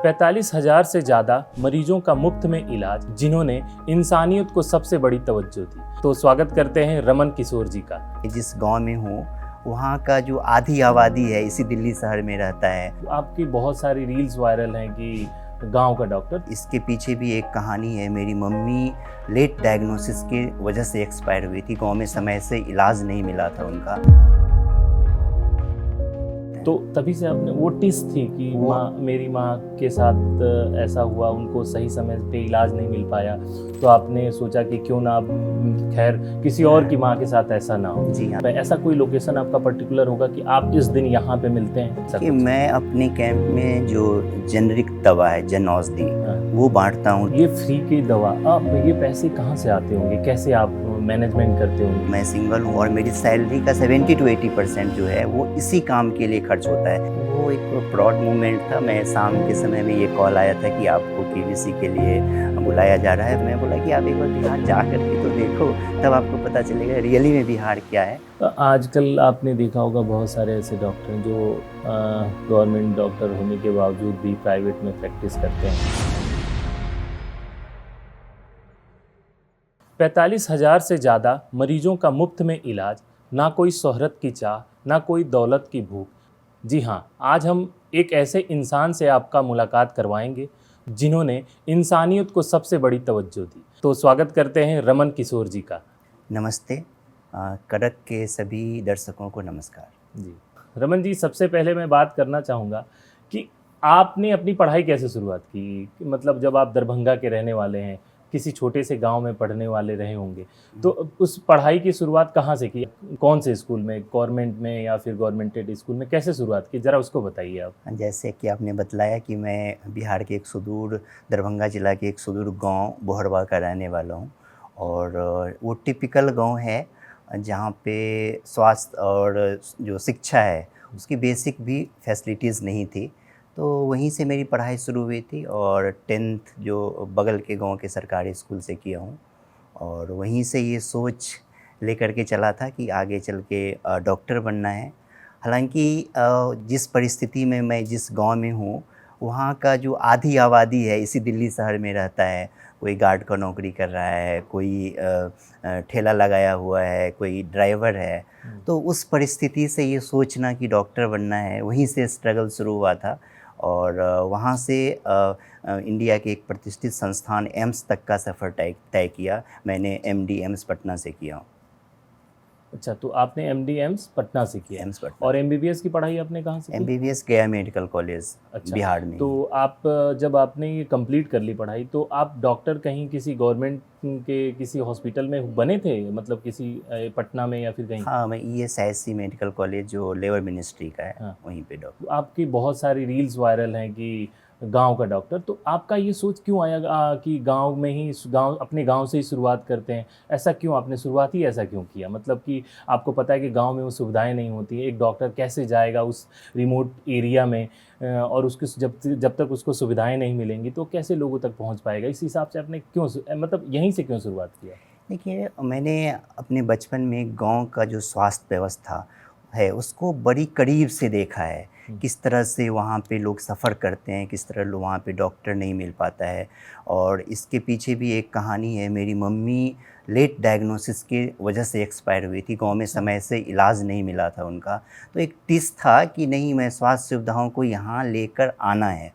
45,000 से ज़्यादा मरीजों का मुफ्त में इलाज, जिन्होंने इंसानियत को सबसे बड़ी तवज्जो दी। तो स्वागत करते हैं रमन किशोर जी का। जिस गांव में हूँ वहाँ का जो आधी आबादी है इसी दिल्ली शहर में रहता है। आपकी बहुत सारी रील्स वायरल हैं कि गांव का डॉक्टर। इसके पीछे भी एक कहानी है। मेरी मम्मी लेट डायग्नोसिस की वजह से एक्सपायर हुई थी। गांव में समय से इलाज नहीं मिला था उनका। तो तभी से आपने वो टिस थी कि मेरी माँ के साथ ऐसा हुआ, उनको सही समय पे इलाज नहीं मिल पाया, तो आपने सोचा कि क्यों ना खैर किसी और की माँ के साथ ऐसा ना हो। जी हाँ। ऐसा कोई लोकेशन आपका पर्टिकुलर होगा कि आप इस दिन यहाँ पे मिलते हैं? कि मैं अपने कैंप में जो जेनरिक दवा है जन औषधि वो बांटता हूँ। ये फ्री की दवा, आप ये पैसे कहाँ से आते होंगे, कैसे आप मैनेजमेंट करते होंगे? मैं सिंगल हूँ और मेरी सैलरी का 70 to 80% जो है वो इसी काम के लिए खर्च होता है। वो एक प्राउड मोमेंट था। मैं शाम के समय में ये कॉल आया था कि आपको केबीसी के लिए बुलाया जा रहा है। मैं बोला कि आप एक बार बिहार जा करके तो देखो, तब आपको पता चलेगा रियली में बिहार क्या है। तो आजकल आपने देखा होगा बहुत सारे ऐसे डॉक्टर हैं जो गवर्नमेंट डॉक्टर होने के बावजूद भी प्राइवेट में प्रैक्टिस करते हैं। 45,000 से ज़्यादा मरीजों का मुफ्त में इलाज, ना कोई शोहरत की चाह, ना कोई दौलत की भूख। जी हाँ, आज हम एक ऐसे इंसान से आपका मुलाकात करवाएंगे जिन्होंने इंसानियत को सबसे बड़ी तवज्जो दी। तो स्वागत करते हैं रमन किशोर जी का। नमस्ते। कड़क के सभी दर्शकों को नमस्कार। जी रमन जी, सबसे पहले मैं बात करना चाहूँगा कि आपने अपनी पढ़ाई कैसे शुरुआत की? मतलब जब आप दरभंगा के रहने वाले हैं, किसी छोटे से गांव में पढ़ने वाले रहे होंगे, तो उस पढ़ाई की शुरुआत कहाँ से की? कौन से स्कूल में, गवर्नमेंट में या फिर गवर्नमेंटेड स्कूल में, कैसे शुरुआत की, ज़रा उसको बताइए आप। जैसे कि आपने बतलाया कि मैं बिहार के एक सुदूर दरभंगा ज़िला के एक सुदूर गांव बोहरवा का रहने वाला हूं, और वो टिपिकल गांव है जहां पे स्वास्थ्य और जो शिक्षा है उसकी बेसिक भी फैसिलिटीज़ नहीं थी। तो वहीं से मेरी पढ़ाई शुरू हुई थी और 10th जो बगल के गांव के सरकारी स्कूल से किया हूं, और वहीं से ये सोच लेकर के चला था कि आगे चल के डॉक्टर बनना है। हालांकि जिस परिस्थिति में मैं जिस गांव में हूँ वहाँ का जो आधी आबादी है इसी दिल्ली शहर में रहता है। कोई गार्ड का नौकरी कर रहा है, कोई ठेला लगाया हुआ है, कोई ड्राइवर है। तो उस परिस्थिति से ये सोचना कि डॉक्टर बनना है, वहीं से स्ट्रगल शुरू हुआ था। और वहाँ से इंडिया के एक प्रतिष्ठित संस्थान एम्स तक का सफ़र तय किया। मैंने MD एम्स पटना से किया हूँ। अच्छा, तो आपने MD एम्स पटना से किया। एम्स पटना। और MBBS की पढ़ाई आपने कहाँ से की? MBBS गया मेडिकल कॉलेज। अच्छा, बिहार में। तो आप जब आपने ये कंप्लीट कर ली पढ़ाई, तो आप डॉक्टर कहीं किसी गवर्नमेंट के किसी हॉस्पिटल में बने थे, मतलब किसी पटना में या फिर कहीं? हाँ, मैं ESIC मेडिकल कॉलेज जो लेबर मिनिस्ट्री का है, हाँ। वहीं पे डॉक्टर। आपकी बहुत सारी रील्स वायरल हैं कि गांव का डॉक्टर, तो आपका ये सोच क्यों आया कि गांव में ही, गांव, अपने गांव से ही शुरुआत करते हैं? ऐसा क्यों आपने शुरुआत ही ऐसा क्यों किया? मतलब कि आपको पता है कि गांव में वो सुविधाएं नहीं होती, एक डॉक्टर कैसे जाएगा उस रिमोट एरिया में, और उसकी जब तक उसको सुविधाएं नहीं मिलेंगी तो कैसे लोगों तक पहुंच पाएगा? इस हिसाब से आपने क्यों, मतलब यहीं से क्यों शुरुआत किया? देखिए, मैंने अपने बचपन में गांव का जो स्वास्थ्य व्यवस्था है उसको बड़ी करीब से देखा है। किस तरह से वहाँ पे लोग सफ़र करते हैं, किस तरह लोग वहाँ पे डॉक्टर नहीं मिल पाता है। और इसके पीछे भी एक कहानी है। मेरी मम्मी लेट डायग्नोसिस की वजह से एक्सपायर हुई थी। गांव में समय से इलाज नहीं मिला था उनका। तो एक टिस था कि नहीं, मैं स्वास्थ्य सुविधाओं को यहाँ लेकर आना है।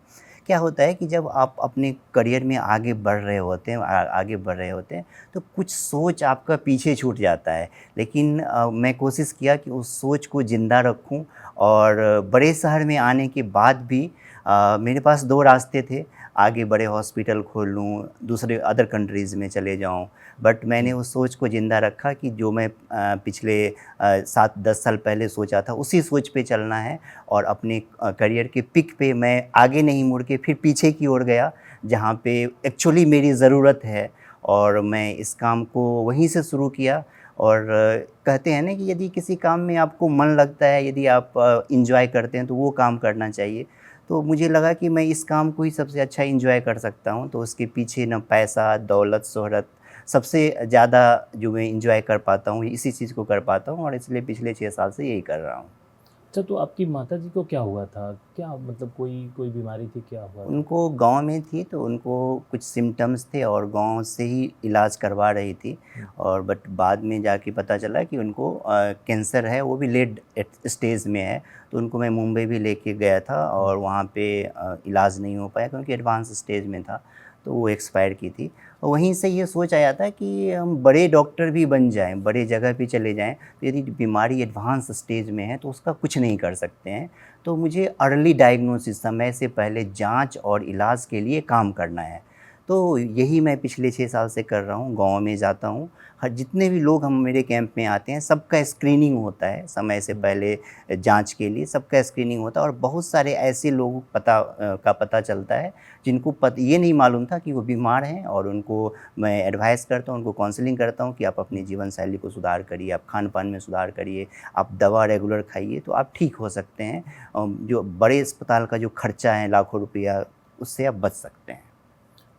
क्या होता है कि जब आप अपने करियर में आगे बढ़ रहे होते हैं तो कुछ सोच आपका पीछे छूट जाता है। लेकिन मैं कोशिश किया कि उस सोच को ज़िंदा रखूं, और बड़े शहर में आने के बाद भी मेरे पास 2 रास्ते थे। आगे बड़े हॉस्पिटल खोल लूँ, दूसरे अदर कंट्रीज़ में चले जाऊँ। बट मैंने उस सोच को ज़िंदा रखा कि जो मैं पिछले 7-10 साल पहले सोचा था उसी सोच पे चलना है। और अपने करियर के पिक पे मैं आगे नहीं मुड़ के फिर पीछे की ओर गया, जहाँ पे एक्चुअली मेरी ज़रूरत है, और मैं इस काम को वहीं से शुरू किया। और कहते हैं ना कि यदि किसी काम में आपको मन लगता है, यदि आप एंजॉय करते हैं तो वो काम करना चाहिए। तो मुझे लगा कि मैं इस काम को ही सबसे अच्छा एंजॉय कर सकता हूँ। तो उसके पीछे ना पैसा, दौलत, शोहरत, सबसे ज़्यादा जो मैं एंजॉय कर पाता हूँ इसी चीज़ को कर पाता हूँ, और इसलिए पिछले 6 साल से यही कर रहा हूँ। अच्छा, तो आपकी माताजी को क्या हुआ था? क्या मतलब कोई कोई बीमारी थी, क्या हुआ था? उनको गाँव में थी, तो उनको कुछ सिम्पटम्स थे और गाँव से ही इलाज करवा रही थी। हुँ, और बट बाद में जाके पता चला कि उनको कैंसर है, वो भी लेट स्टेज में है। तो उनको मैं मुंबई भी लेके गया था हुँ। और वहाँ पे इलाज नहीं हो पाया क्योंकि एडवांस स्टेज में था, तो वो एक्सपायर की थी। और वहीं से ये सोच आया था कि हम बड़े डॉक्टर भी बन जाएँ, बड़े जगह पे चले जाएँ, तो यदि बीमारी एडवांस स्टेज में है तो उसका कुछ नहीं कर सकते हैं। तो मुझे अर्ली डायग्नोसिस, समय से पहले जांच और इलाज के लिए काम करना है। तो यही मैं पिछले 6 साल से कर रहा हूँ, गाँव में जाता हूँ। हर जितने भी लोग हम मेरे कैंप में आते हैं, सबका स्क्रीनिंग होता है समय से हुँ। पहले, जांच के लिए सबका स्क्रीनिंग होता है। और बहुत सारे ऐसे लोग का पता चलता है जिनको ये नहीं मालूम था कि वो बीमार हैं, और उनको मैं एडवाइस करता हूँ, उनको काउंसलिंग करता हूँ कि आप अपनी जीवन शैली को सुधार करिए, आप खान-पान में सुधार करिए, आप दवा रेगुलर खाइए, तो आप ठीक हो सकते हैं। जो बड़े अस्पताल का जो खर्चा है लाखों रुपया, उससे आप बच सकते हैं।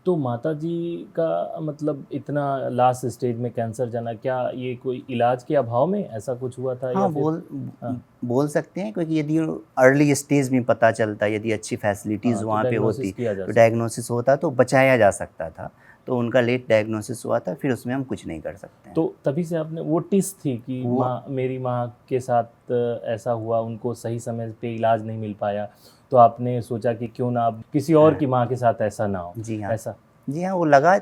तो माताजी का मतलब इतना लास्ट स्टेज में कैंसर जाना, क्या ये कोई इलाज के अभाव में ऐसा कुछ हुआ था या हाँ, फिर? हाँ, बोल सकते हैं, क्योंकि यदि अर्ली स्टेज में पता चलता, यदि अच्छी फैसिलिटीज़ हाँ, तो वहाँ पे होती, डायग्नोसिस किया जा तो सकता। डायग्नोसिस होता तो बचाया जा सकता था। तो उनका लेट डायग्नोसिस हुआ था, फिर उसमें हम कुछ नहीं कर सकते हैं। तो तभी से आपने वो टिस थी कि वो मेरी माँ के साथ ऐसा हुआ, उनको सही समय पे इलाज नहीं मिल पाया, तो आपने सोचा कि क्यों ना अब किसी और हाँ, की माँ के साथ ऐसा ना हो, जी हाँ। ऐसा? जी हाँ, वो लगा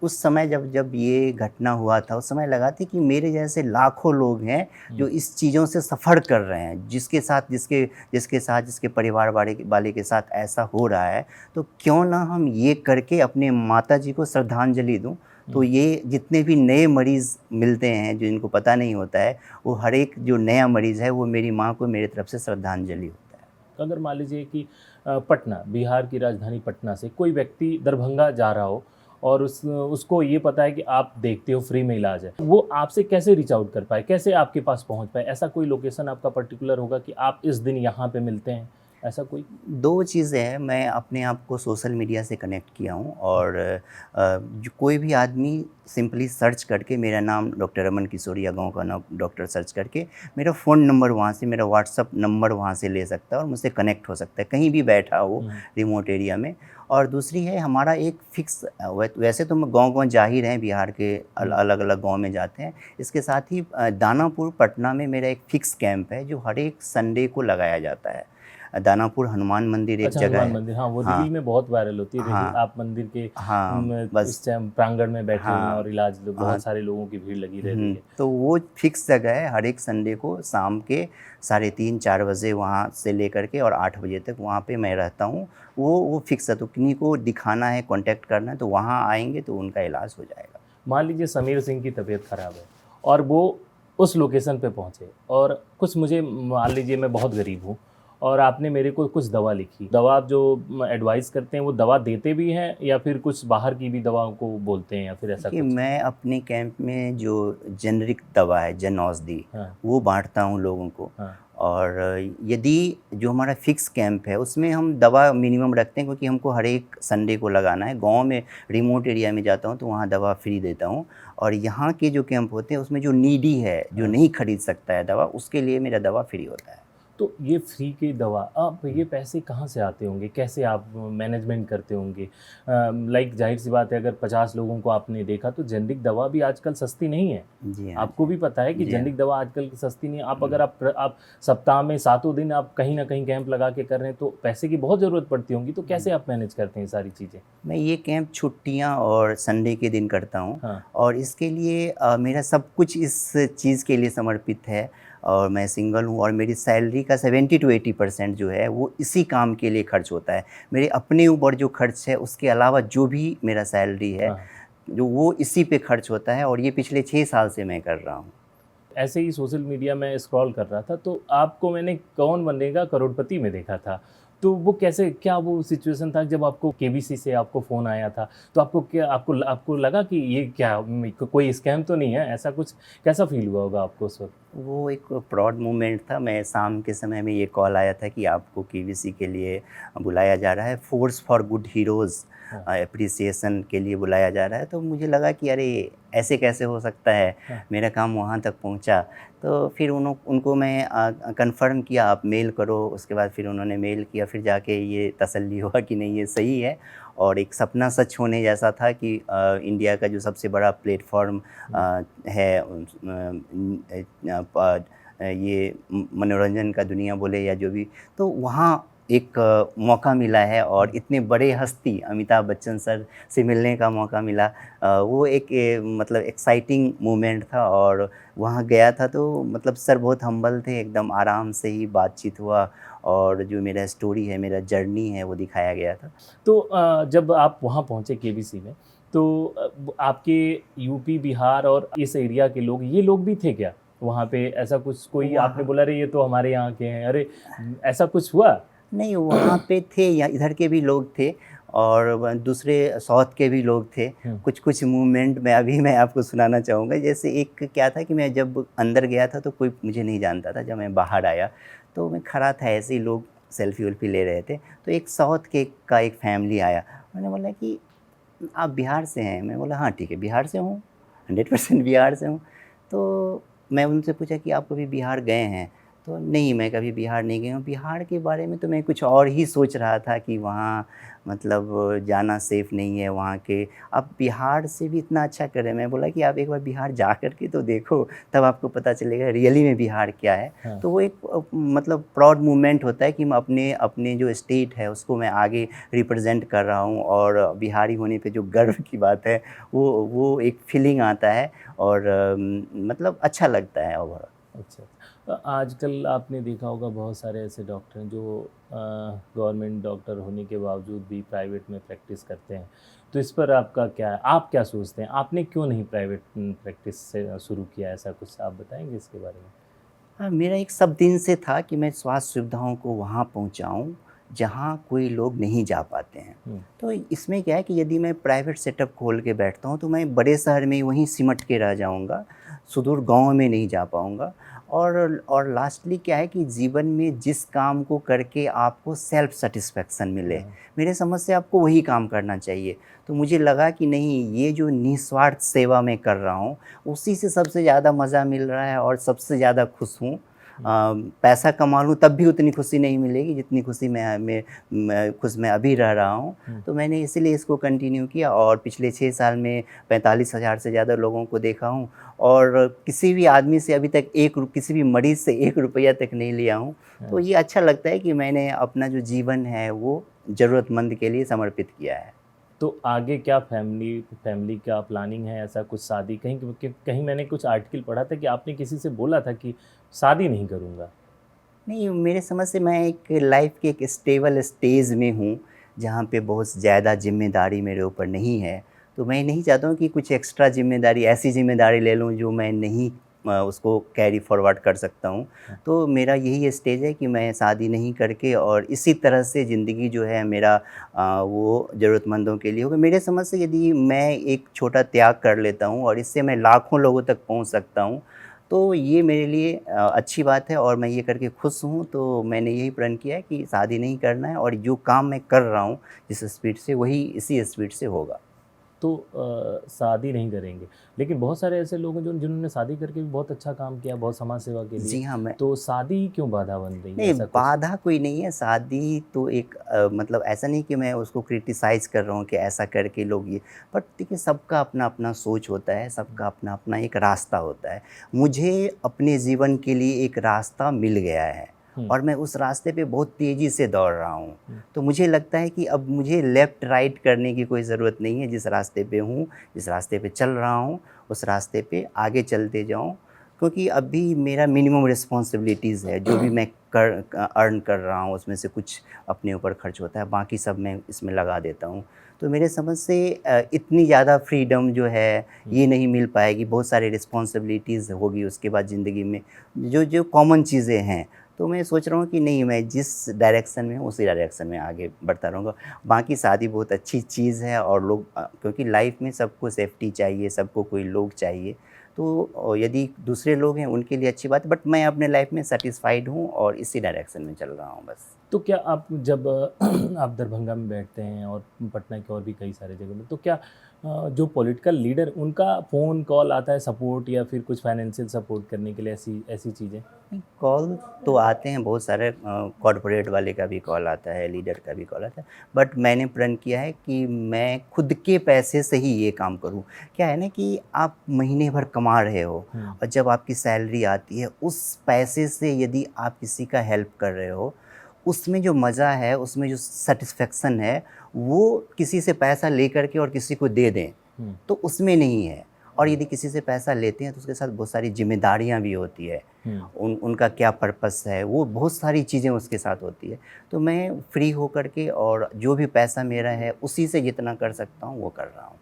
उस समय जब जब ये घटना हुआ था, उस समय लगा था कि मेरे जैसे लाखों लोग हैं हुँ, जो इस चीज़ों से सफ़र कर रहे हैं, जिसके परिवार वाले के साथ ऐसा हो रहा है, तो क्यों ना हम ये करके अपने माताजी को श्रद्धांजलि दूँ। तो हुँ। ये जितने भी नए मरीज़ मिलते हैं, जो इनको पता नहीं होता है, वो हर एक जो नया मरीज़ है, वो मेरी माँ को मेरी तरफ से श्रद्धांजलि होता है। अगर मान लीजिए कि पटना, बिहार की राजधानी पटना से कोई व्यक्ति दरभंगा जा रहा हो और उसको ये पता है कि आप देखते हो, फ्री में इलाज है, वो आपसे कैसे रीच आउट कर पाए, कैसे आपके पास पहुंच पाए? ऐसा कोई लोकेशन आपका पर्टिकुलर होगा कि आप इस दिन यहाँ पे मिलते हैं, ऐसा कोई? 2 चीज़ें हैं, मैं अपने आप को सोशल मीडिया से कनेक्ट किया हूँ, और जो कोई भी आदमी सिंपली सर्च करके मेरा नाम डॉक्टर रमन किशोर या गाँव का नाम डॉक्टर सर्च करके मेरा फ़ोन नंबर वहाँ से, मेरा व्हाट्सएप नंबर वहाँ से ले सकता है और मुझसे कनेक्ट हो सकता है, कहीं भी बैठा हो हम्म, रिमोट एरिया में। और दूसरी है, हमारा एक फ़िक्स वैसे तो हम गाँव-गाँव जा ही रहे हैं, बिहार के हम्म, अलग-अलग गाँव में जाते हैं। इसके साथ ही दानापुर पटना में मेरा एक फ़िक्स कैंप है, जो हर एक संडे को लगाया जाता है। दानापुर हनुमान मंदिर एक अच्छा, जगह हनुमान है। मंदिर, हाँ, वो हाँ, रील में बहुत वायरल होती है, रही हाँ, आप मंदिर के हाँ, बस उस टाइम प्रांगण में बैठे हुए हैं हाँ, और इलाज हाँ, बहुत सारे लोगों की भीड़ लगी रह रही है। तो वो फ़िक्स जगह है, हर एक संडे को शाम के साढ़े 3-4 बजे वहाँ से लेकर के और 8 बजे तक वहाँ पे मैं रहता हूँ। वो फ़िक्स है, तो किन्हीं को दिखाना है, कॉन्टैक्ट करना है, तो वहाँ आएँगे तो उनका इलाज हो जाएगा। मान लीजिए समीर सिंह की तबीयत खराब है और वो उस लोकेशन पे पहुँचे और कुछ मुझे, मान लीजिए मैं बहुत गरीब हूँ और आपने मेरे को कुछ दवा लिखी। दवा आप जो एडवाइस करते हैं वो दवा देते भी हैं या फिर कुछ बाहर की भी दवाओं को बोलते हैं या फिर ऐसा देखिए, कुछ? मैं अपने कैंप में जो जेनेरिक दवा है, जन औषधि, हाँ, वो बाँटता हूँ लोगों को। हाँ। और यदि जो हमारा फ़िक्स कैंप है, उसमें हम दवा मिनिमम रखते हैं, क्योंकि हमको हर एक संडे को लगाना है। गाँव में रिमोट एरिया में जाता हूँ, तो वहाँ दवा फ्री देता हूँ। और यहाँ के जो कैंप होते हैं, उसमें जो नीडी है, जो हाँ। नहीं खरीद सकता है दवा, उसके लिए मेरा दवा फ्री होता है। तो ये फ्री की दवा, आप हुँ। ये पैसे कहाँ से आते होंगे? कैसे आप मैनेजमेंट करते होंगे? लाइक ज़ाहिर-सी बात है, अगर 50 लोगों को आपने देखा तो जेनेरिक दवा भी आजकल सस्ती नहीं है। जी हाँ, जी आपको भी हाँ। पता है कि जी हाँ। जेनेरिक दवा आजकल की सस्ती नहीं है। आप हुँ। अगर आप सप्ताह में सातों दिन आप कहीं न कहीं कैंप लगा के कर रहे हैं, तो पैसे की बहुत ज़रूरत पड़ती होंगी। तो हुँ। कैसे आप मैनेज करते हैं ये सारी चीज़ें? मैं ये कैंप छुट्टियाँ और संडे के दिन करता हूँ, हाँ, और इसके लिए मेरा सब कुछ इस चीज़ के लिए समर्पित है। और मैं सिंगल हूँ, और मेरी सैलरी का 70 टू 80% जो है वो इसी काम के लिए खर्च होता है। मेरे अपने ऊपर जो खर्च है, उसके अलावा जो भी मेरा सैलरी है, हाँ। जो वो इसी पे खर्च होता है, और ये पिछले 6 साल से मैं कर रहा हूँ। ऐसे ही सोशल मीडिया में स्क्रॉल कर रहा था, तो आपको मैंने कौन बनेगा करोड़पति में देखा था। तो वो कैसे, क्या वो सिचुएशन था जब आपको केबीसी से आपको फ़ोन आया था? तो आपको क्या, आपको लगा कि ये क्या कोई स्कैम तो नहीं है? ऐसा कुछ कैसा फ़ील हुआ होगा आपको उस वक़्त? वो एक प्राउड मोमेंट था। मैं शाम के समय में ये कॉल आया था कि आपको केबीसी के लिए बुलाया जा रहा है, फोर्स फॉर गुड हीरोज़ हाँ, एप्रिसिएशन के लिए बुलाया जा रहा है। तो मुझे लगा कि अरे ऐसे कैसे हो सकता है, हाँ, मेरा काम वहाँ तक पहुँचा। तो फिर उनको मैं कन्फर्म किया, आप मेल करो। उसके बाद फिर उन्होंने मेल किया, फिर जाके ये तसल्ली हुआ कि नहीं ये सही है। और एक सपना सच होने जैसा था कि इंडिया का जो सबसे बड़ा प्लेटफॉर्म हुँ, है ये मनोरंजन का दुनिया बोले या जो भी, तो वहाँ एक मौका मिला है और हुँ। इतने बड़े हस्ती अमिताभ बच्चन सर से मिलने का मौका मिला। वो एक मतलब एक्साइटिंग मोमेंट था। और वहाँ गया था तो मतलब सर बहुत हम्बल थे, एकदम आराम से ही बातचीत हुआ और जो मेरा स्टोरी है, मेरा जर्नी है, वो दिखाया गया था। तो जब आप वहाँ पहुँचे केबीसी में, तो आपके यूपी, बिहार और इस एरिया के लोग, ये लोग भी थे क्या? वहाँ पे ऐसा कुछ कोई आपने वहाँ बोला अरे ये तो हमारे यहाँ के हैं, अरे ऐसा कुछ हुआ? नहीं, वहाँ पे थे या इधर के भी लोग थे और दूसरे साउथ के भी लोग थे। हुँ, कुछ मूवमेंट मैं अभी मैं आपको सुनाना चाहूँगा। जैसे एक क्या था कि मैं जब अंदर गया था तो कोई मुझे नहीं जानता था। जब मैं बाहर आया तो मैं खड़ा था, ऐसे ही लोग सेल्फ़ी-वेल्फ़ी ले रहे थे। तो एक साउथ के का एक फैमिली आया। उन्होंने बोला कि आप बिहार से हैं? मैं बोला हाँ ठीक है, बिहार से हूँ, 100% बिहार से हूँ। तो मैं उनसे पूछा कि आप कभी बिहार गए हैं? तो नहीं, मैं कभी बिहार नहीं गया हूँ। बिहार के बारे में तो मैं कुछ और ही सोच रहा था कि वहाँ मतलब जाना सेफ़ नहीं है वहाँ के। आप बिहार से भी इतना अच्छा कर रहे हैं। मैं बोला कि आप एक बार बिहार जा कर के तो देखो, तब आपको पता चलेगा रियली में बिहार क्या है। हाँ। तो वो एक मतलब प्राउड मोमेंट होता है कि मैं अपने अपने जो स्टेट है उसको मैं आगे रिप्रेज़ेंट कर रहा हूँ और बिहारी होने पे जो गर्व की बात है, वो एक फ़ीलिंग आता है और मतलब अच्छा लगता है ओवरऑल। अच्छा। आजकल आपने देखा होगा बहुत सारे ऐसे डॉक्टर हैं जो गवर्नमेंट डॉक्टर होने के बावजूद भी प्राइवेट में प्रैक्टिस करते हैं। तो इस पर आपका क्या है? आप क्या सोचते हैं? आपने क्यों नहीं प्राइवेट प्रैक्टिस से शुरू किया ऐसा कुछ आप बताएँगे इसके बारे में? हाँ, मेरा एक सब दिन से था कि मैं स्वास्थ्य सुविधाओं को वहाँ पहुँचाऊँ, जहाँ कोई लोग नहीं जा पाते हैं। हुँ, तो इसमें क्या है कि यदि मैं प्राइवेट सेटअप खोल के बैठता हूँ, तो मैं बड़े शहर में ही वहीं सिमट के रह जाऊँगा, सुदूर गाँव में नहीं जा पाऊँगा। और लास्टली क्या है कि जीवन में जिस काम को करके आपको सेल्फ सैटिस्फैक्शन मिले, हाँ, मेरे समझ से आपको वही काम करना चाहिए। तो मुझे लगा कि नहीं, ये जो निस्वार्थ सेवा मैं कर रहा हूँ, उसी से सबसे ज़्यादा मज़ा मिल रहा है और सबसे ज़्यादा खुश हूँ। हुँ, पैसा कमा लूँ तब भी उतनी खुशी नहीं मिलेगी जितनी खुशी मैं खुश मैं अभी रह रहा हूँ। हुँ, तो मैंने इसीलिए इसको कंटिन्यू किया और पिछले 6 साल में 45,000 से ज़्यादा लोगों को देखा हूँ और किसी भी आदमी से अभी तक किसी भी मरीज़ से 1 रुपया तक नहीं लिया हूँ। तो हाँ। ये अच्छा लगता है कि मैंने अपना जो जीवन है वो ज़रूरतमंद के लिए समर्पित किया है। तो आगे क्या फैमिली फैमिली का प्लानिंग है ऐसा कुछ शादी कहीं कहीं मैंने कुछ आर्टिकल पढ़ा था कि आपने किसी से बोला था कि शादी नहीं करूँगा। नहीं, मेरे समझ से मैं एक लाइफ़ के एक स्टेबल स्टेज में हूँ, जहाँ पे बहुत ज़्यादा ज़िम्मेदारी मेरे ऊपर नहीं है। तो मैं नहीं चाहता हूँ कि कुछ एक्स्ट्रा ज़िम्मेदारी, ऐसी ज़िम्मेदारी ले लूँ जो मैं नहीं उसको कैरी फॉरवर्ड कर सकता हूँ। हाँ, तो मेरा यही स्टेज है कि मैं शादी नहीं करके और इसी तरह से ज़िंदगी जो है मेरा वो ज़रूरतमंदों के लिए होगा। मेरे समझ से यदि मैं एक छोटा त्याग कर लेता हूँ और इससे मैं लाखों लोगों तक पहुँच सकता हूँ, तो ये मेरे लिए अच्छी बात है और मैं ये करके खुश हूँ। तो मैंने यही प्रण किया है कि शादी नहीं करना है और जो काम मैं कर रहा हूँ जिस स्पीड से, वही इसी स्पीड से होगा। तो शादी नहीं करेंगे। लेकिन बहुत सारे ऐसे लोग हैं जो जिन्होंने शादी करके भी बहुत अच्छा काम किया, बहुत समाज सेवा के लिए। जी हाँ, मैं तो शादी क्यों बाधा बन रही है नहीं, ऐसा कुछ? बाधा कोई नहीं है। शादी तो एक मतलब ऐसा नहीं कि मैं उसको क्रिटिसाइज़ कर रहा हूँ कि ऐसा करके लोग ये, बट देखिए सबका अपना-अपना सोच होता है, सबका अपना-अपना एक रास्ता होता है। मुझे अपने जीवन के लिए एक रास्ता मिल गया है हुँ, और मैं उस रास्ते पे बहुत तेज़ी से दौड़ रहा हूँ। हुँ, तो मुझे लगता है कि अब मुझे लेफ़्ट राइट करने की कोई ज़रूरत नहीं है। जिस रास्ते पे हूँ, जिस रास्ते पे चल रहा हूँ, उस रास्ते पे आगे चलते जाऊँ। क्योंकि अभी मेरा मिनिमम रिस्पॉन्सिबिलिटीज़ है, जो भी मैं अर्न कर रहा हूँ उसमें से कुछ अपने ऊपर खर्च होता है, बाकी सब मैं इसमें लगा देता हूँ। तो मेरे समझ से इतनी ज़्यादा फ्रीडम जो है हुँ। ये नहीं मिल पाएगी, बहुत सारी रिस्पॉन्सिबिलिटीज़ होगी उसके बाद ज़िंदगी में, जो जो कॉमन चीज़ें हैं। तो मैं सोच रहा हूँ कि नहीं, मैं जिस डायरेक्शन में हूँ उसी डायरेक्शन में आगे बढ़ता रहूँगा। बाकी शादी बहुत अच्छी चीज़ है और लोग क्योंकि लाइफ़ में सबको सेफ्टी चाहिए, सबको कोई लोग चाहिए। तो यदि दूसरे लोग हैं उनके लिए अच्छी बात है, बट मैं अपने लाइफ में सेटिस्फाइड हूँ और इसी डायरेक्शन में चल रहा हूँ बस। तो क्या आप जब आप दरभंगा में बैठते हैं और पटना के और भी कई सारे जगह में, तो क्या जो पॉलिटिकल लीडर उनका फ़ोन कॉल आता है सपोर्ट या फिर कुछ फाइनेंशियल सपोर्ट करने के लिए, ऐसी ऐसी चीज़ें? कॉल तो आते हैं बहुत सारे, कॉर्पोरेट वाले का भी कॉल आता है, लीडर का भी कॉल आता है, बट मैंने प्रण किया है कि मैं खुद के पैसे से ही ये काम करूं। क्या है ना कि आप महीने भर कमा रहे हो और जब आपकी सैलरी आती है उस पैसे से यदि आप किसी का हेल्प कर रहे हो, उसमें जो मज़ा है, उसमें जो सेटिस्फेक्शन है, वो किसी से पैसा लेकर के और किसी को दे दें तो उसमें नहीं है। और यदि किसी से पैसा लेते हैं तो उसके साथ बहुत सारी जिम्मेदारियां भी होती है, उनका क्या पर्पस है, वो बहुत सारी चीज़ें उसके साथ होती है। तो मैं फ्री होकर के और जो भी पैसा मेरा है उसी से जितना कर सकता हूँ वो कर रहा हूँ।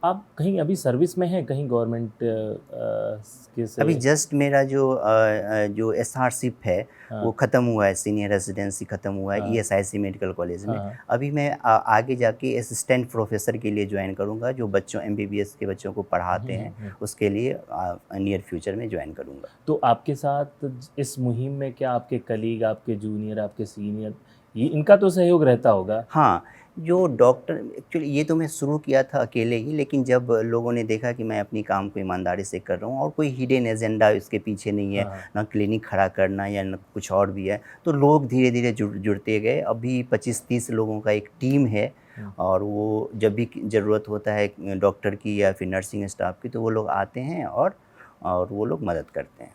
आप कहीं अभी सर्विस में हैं, कहीं गवर्नमेंट के से? अभी जस्ट मेरा जो एसआरशिप है हाँ। वो ख़त्म हुआ है, सीनियर रेजिडेंसी ख़त्म हुआ है हाँ। ईएसआईसी मेडिकल कॉलेज में। हाँ। अभी मैं आगे जाके असिस्टेंट प्रोफेसर के लिए ज्वाइन करूँगा, जो बच्चों एमबीबीएस के बच्चों को पढ़ाते हैं, उसके लिए नियर फ्यूचर में ज्वाइन करूँगा। तो आपके साथ इस मुहिम में क्या आपके कलीग, आपके जूनियर, आपके सीनियर, ये इनका तो सहयोग रहता होगा? हाँ, जो डॉक्टर एक्चुअली ये तो मैं शुरू किया था अकेले ही, लेकिन जब लोगों ने देखा कि मैं अपनी काम को ईमानदारी से कर रहा हूँ और कोई हिडन एजेंडा इसके पीछे नहीं है, हाँ। ना क्लिनिक खड़ा करना या ना कुछ और भी है, तो लोग धीरे-धीरे जुड़ते गए। अभी 25-30 लोगों का एक टीम है और वो जब भी ज़रूरत होता है डॉक्टर की या फिर नर्सिंग स्टाफ की, तो वो लोग आते हैं और वो लोग मदद करते हैं।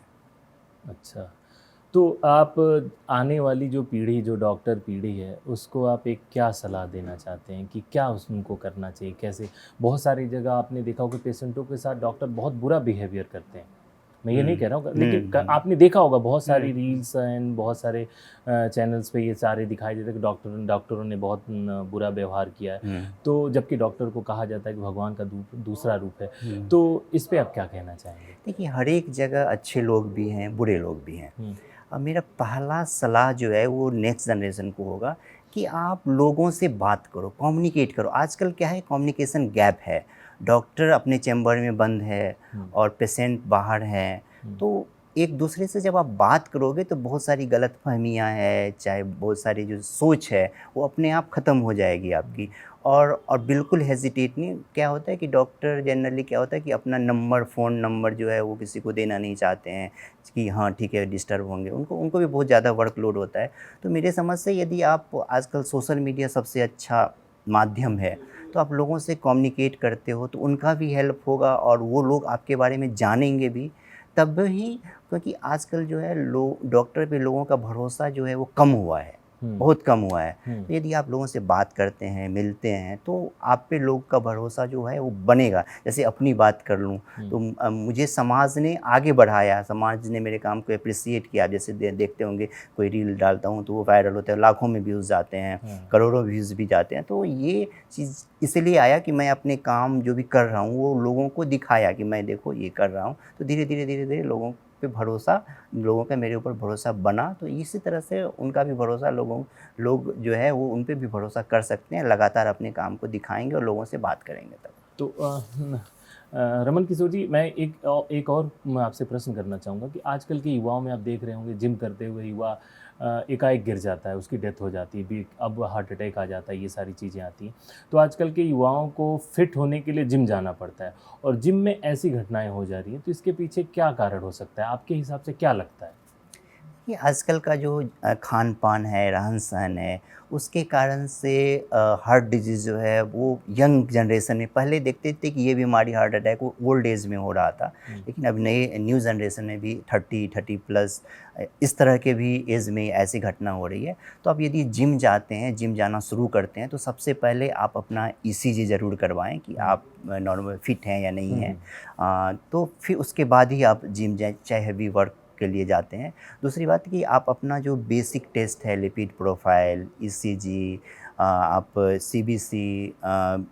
अच्छा। तो आप आने वाली जो पीढ़ी, जो डॉक्टर पीढ़ी है, उसको आप एक क्या सलाह देना चाहते हैं कि क्या उनको करना चाहिए? कैसे? बहुत सारी जगह आपने देखा होगा पेशेंटों के साथ डॉक्टर बहुत बुरा बिहेवियर करते हैं। मैं ये नहीं कह रहा हूँ, लेकिन आपने देखा होगा बहुत सारी रील्स एंड बहुत सारे चैनल्स पे ये सारे दिखाई देते हैं कि डॉक्टरों ने बहुत बुरा व्यवहार किया है। तो जबकि डॉक्टर को कहा जाता है कि भगवान का दूसरा रूप है। तो इस पे आप क्या कहना चाहेंगे? देखिए, हर एक जगह अच्छे लोग भी हैं, बुरे लोग भी हैं। अब मेरा पहला सलाह जो है वो नेक्स्ट जनरेशन को होगा कि आप लोगों से बात करो, कम्युनिकेट करो। आजकल क्या है, कम्युनिकेशन गैप है। डॉक्टर अपने चैम्बर में बंद है और पेशेंट बाहर हैं, तो एक दूसरे से जब आप बात करोगे तो बहुत सारी गलतफहमियां हैं, चाहे बहुत सारी जो सोच है वो अपने आप ख़त्म हो जाएगी आपकी। और बिल्कुल हेजिटेट नहीं। क्या होता है कि डॉक्टर जनरली क्या होता है कि अपना नंबर, फ़ोन नंबर जो है वो किसी को देना नहीं चाहते हैं कि हाँ ठीक है डिस्टर्ब होंगे, उनको भी बहुत ज़्यादा वर्कलोड होता है। तो मेरे समझ से यदि आप, आजकल सोशल मीडिया सबसे अच्छा माध्यम है, तो आप लोगों से कम्युनिकेट करते हो तो उनका भी हेल्प होगा और वो लोग आपके बारे में जानेंगे भी तब ही। क्योंकि आजकल जो है डॉक्टर पे लोगों का भरोसा जो है वो कम हुआ है, बहुत कम हुआ है। तो यदि आप लोगों से बात करते हैं, मिलते हैं, तो आप पे लोग का भरोसा जो है वो बनेगा। जैसे अपनी बात कर लूँ तो मुझे समाज ने आगे बढ़ाया, समाज ने मेरे काम को एप्रिसिएट किया। जैसे देखते होंगे कोई रील डालता हूँ तो वो वायरल होता है, लाखों में व्यूज़ जाते हैं, करोड़ों व्यूज़ भी जाते हैं। तो ये चीज़ इसलिए आया कि मैं अपने काम जो भी कर रहा हूँ वो लोगों को दिखाया कि मैं देखो ये कर रहा हूँ। तो धीरे धीरे लोगों पे भरोसा, लोगों का मेरे ऊपर भरोसा बना। तो इसी तरह से उनका भी भरोसा, लोग जो है वो उन पे भी भरोसा कर सकते हैं। लगातार अपने काम को दिखाएंगे और लोगों से बात करेंगे तब। तो रमन किशोर जी, मैं एक और मैं आपसे प्रश्न करना चाहूँगा कि आजकल के युवाओं में आप देख रहे होंगे जिम करते हुए युवा एकाएक गिर जाता है, उसकी डेथ हो जाती है, भी अब हार्ट अटैक आ जाता है, ये सारी चीज़ें आती हैं। तो आजकल के युवाओं को फिट होने के लिए जिम जाना पड़ता है और जिम में ऐसी घटनाएं हो जा रही हैं, तो इसके पीछे क्या कारण हो सकता है? आपके हिसाब से क्या लगता है? ये आजकल का जो खान-पान है, रहन-सहन है, उसके कारण से हार्ट डिजीज़ जो है वो यंग जनरेशन में, पहले देखते थे कि ये बीमारी हार्ट अटैक वो ओल्ड एज में हो रहा था, लेकिन अब नए न्यू जनरेशन में भी 30 प्लस इस तरह के भी एज में ऐसी घटना हो रही है। तो आप यदि जिम जाते हैं, जिम जाना शुरू करते हैं, तो सबसे पहले आप अपना ईसीजी ज़रूर करवाएँ कि आप नॉर्मल फिट हैं या नहीं हैं। तो फिर उसके बाद ही आप जिम जाएँ, चाहे हेवी वर्क के लिए जाते हैं। दूसरी बात कि आप अपना जो बेसिक टेस्ट है, लिपिड प्रोफाइल, ईसीजी, आप सीबीसी,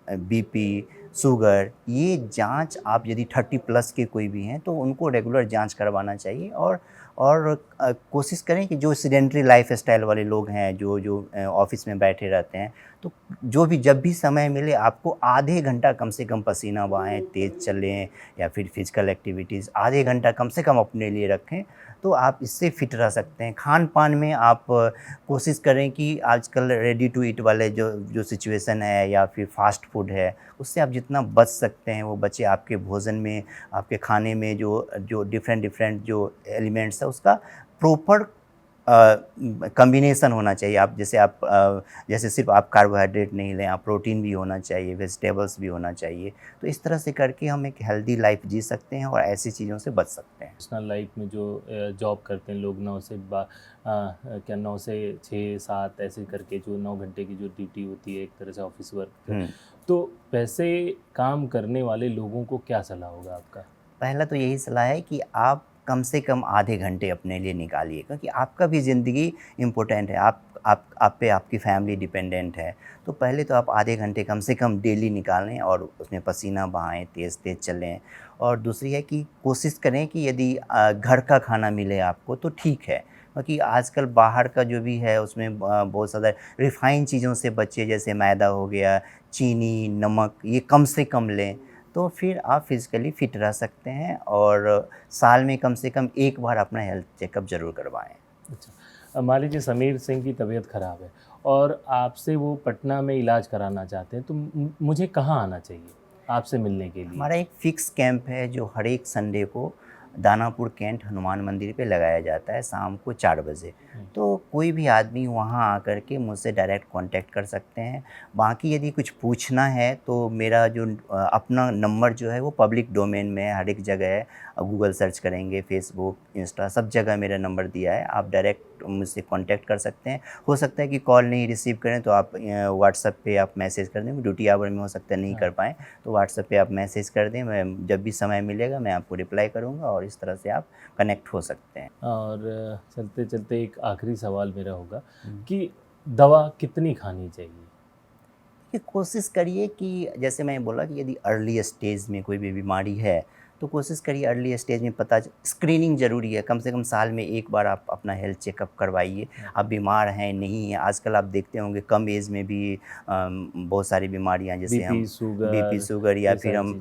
बीपी, शुगर, ये जांच आप यदि 30 प्लस के कोई भी हैं तो उनको रेगुलर जांच करवाना चाहिए। और कोशिश करें कि जो सेडेंटरी लाइफ स्टाइल वाले लोग हैं, जो ऑफिस में बैठे रहते हैं, तो जो भी जब भी समय मिले आपको आधे घंटा कम से कम पसीना बहाएं, तेज़ चलें या फिर फिजिकल एक्टिविटीज़ आधे घंटा कम से कम अपने लिए रखें, तो आप इससे फिट रह सकते हैं। खान-पान में आप कोशिश करें कि आजकल रेडी टू ईट वाले जो जो सिचुएशन है या फिर फ़ास्ट फूड है, उससे आप जितना बच सकते हैं वो बचें। आपके भोजन में, आपके खाने में जो जो डिफरेंट जो एलिमेंट्स है उसका प्रॉपर कॉम्बिनेशन होना चाहिए। आप जैसे सिर्फ आप कार्बोहाइड्रेट नहीं लें, आप प्रोटीन भी होना चाहिए, वेजिटेबल्स भी होना चाहिए। तो इस तरह से करके हम एक हेल्दी लाइफ जी सकते हैं और ऐसी चीज़ों से बच सकते हैं। पर्सनल लाइफ में जो जॉब करते हैं लोग 9 से 6 7 ऐसे करके जो 9 घंटे की जो ड्यूटी होती है एक तरह से ऑफिस वर्क, तो वैसे काम करने वाले लोगों को क्या सलाह होगा आपका? पहला तो यही सलाह है कि आप कम से कम आधे घंटे अपने लिए निकालिए, क्योंकि आपका भी ज़िंदगी इम्पोर्टेंट है। आप पे आपकी फैमिली डिपेंडेंट है। तो पहले तो आप आधे घंटे कम से कम डेली निकालें और उसमें पसीना बहाएँ, तेज़-तेज़ चलें। और दूसरी है कि कोशिश करें कि यदि घर का खाना मिले आपको तो ठीक है, क्योंकि आजकल बाहर का जो भी है उसमें बहुत ज़्यादा रिफ़ाइन चीज़ों से बचिए, जैसे मैदा हो गया, चीनी, नमक, ये कम से कम लें। तो फिर आप फिज़िकली फ़िट रह सकते हैं और साल में कम से कम एक बार अपना हेल्थ चेकअप ज़रूर करवाएँ। अच्छा, मान लीजिए समीर सिंह की तबीयत ख़राब है और आपसे वो पटना में इलाज कराना चाहते हैं, तो मुझे कहाँ आना चाहिए आपसे मिलने के लिए? हमारा एक फ़िक्स कैंप है जो हर एक संडे को दानापुर कैंट हनुमान मंदिर पे लगाया जाता है शाम को 4 बजे। तो कोई भी आदमी वहाँ आकर के मुझसे डायरेक्ट कांटेक्ट कर सकते हैं। बाकी यदि कुछ पूछना है तो मेरा जो अपना नंबर जो है वो पब्लिक डोमेन में है, हर एक जगह है। गूगल सर्च करेंगे, फेसबुक, इंस्टा सब जगह मेरा नंबर दिया है। आप डायरेक्ट मुझसे कांटेक्ट कर सकते हैं। हो सकता है कि कॉल नहीं रिसीव करें तो आप व्हाट्सएप पे आप मैसेज कर दें। ड्यूटी आवर में हो सकता है नहीं कर पाएँ, तो व्हाट्सएप पे आप मैसेज कर दें। मैं जब भी समय मिलेगा मैं आपको रिप्लाई करूँगा और इस तरह से आप कनेक्ट हो सकते हैं। और चलते-चलते एक आखिरी सवाल मेरा होगा कि दवा कितनी खानी चाहिए? कि कोशिश करिए कि जैसे मैं बोला कि यदि अर्ली स्टेज में कोई भी बीमारी है तो कोशिश करिए अर्ली स्टेज में स्क्रीनिंग ज़रूरी है। कम से कम साल में एक बार आप अपना हेल्थ चेकअप करवाइए। आप बीमार हैं नहीं हैं, आजकल आप देखते होंगे कम एज में भी बहुत सारी बीमारियां, जैसे हम बीपी शुगर या फिर हम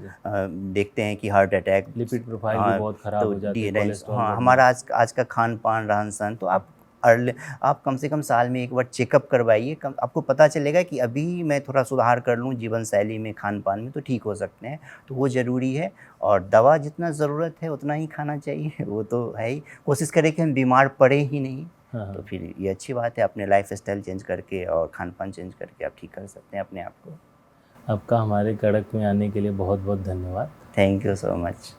देखते हैं कि हार्ट अटैक, लिपिड प्रोफाइल भी बहुत ख़राब हो जाती है, कोलेस्ट्रॉल हाँ, हमारा आज का खान पान रहन सहन, तो आप कम से कम साल में एक बार चेकअप करवाइए। आपको पता चलेगा कि अभी मैं थोड़ा सुधार कर लूँ जीवन शैली में, खान पान में, तो ठीक हो सकते हैं। तो वो ज़रूरी है और दवा जितना ज़रूरत है उतना ही खाना चाहिए, वो तो है ही। कोशिश करें कि हम बीमार पड़े ही नहीं। तो फिर ये अच्छी बात है, अपने लाइफ स्टाइल चेंज करके और खान पान चेंज करके आप ठीक कर सकते हैं अपने आप को। आपका हमारे कड़क में आने के लिए बहुत बहुत धन्यवाद। Thank you so much.